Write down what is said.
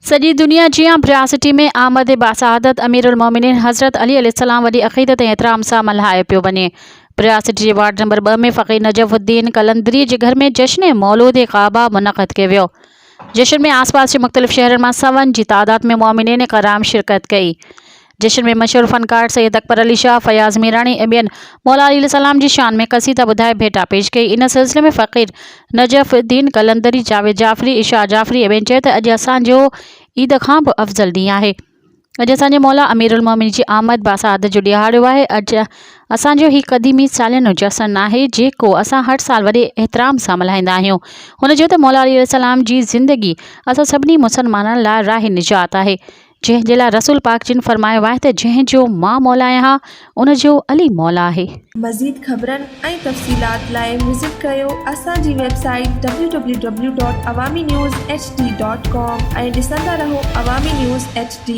सॼी दुनिया जियां ब्रियासिटी में आमद बासादत अमीरुल मोमिनीन हज़रत अली अलैहिस्सलाम वॾी अक़ीदत ऐं एतिराम सां मल्हायो पियो वञे। ब्रियासिटी जे वार्ड नंबर 2 में फ़क़ीर नजफ़ुद्दीन कलंदरी जे घर में जश्न मौलूद काबा मुनक़द कयो वियो। जश्न में आसपास के मुख़्तलिफ़ शहरनि मां सवन जी तादाद में मोमिनीन कराम शिरकत कई। जश्न में मशहूर फ़नकार सैयद अकबर अली शाह, फयाज़ मीरानी ऐं ॿियनि मौला अली अलैहिस्सलाम जी शान में क़सीदा ॿुधाए भेटा पेश कई। इन सिलसिले में फ़क़ीर नजफ़ुद्दीन कलंदरी, जावेद जाफ़री, इशा जाफ़री ऐं ॿियनि चयो त अॼु असांजो ईद खां बि अफ़ज़ल ॾींहुं आहे। अॼु असांजे मौला अमीरुल मोमिनीन जी आमद बासादत जो ॾिहाड़ो आहे। अॼु असांजो ही क़दीमी सालियानो जश्न आहे जेको असां हर साल वॾे एतिराम सां मल्हाईंदा आहियूं। हुन चयो त मौला अली अलैहिस्सलाम जी ज़िंदगी असां सभिनी मुसलमाननि लाइ राह निजात आहे, जंहिंजे लाइ रसूल पाक जिन फरमायो आहे त जंहिंजो मां मौला आहियां उनजो अली मौला आहे। मज़ीद ख़बरनि ऐं तफ़सीलात लाइ विज़िट कयो असांजी वेबसाइट www.awamiNewsHD.com ऐं ॾिसंदा रहो अवामी न्यूज़ HD।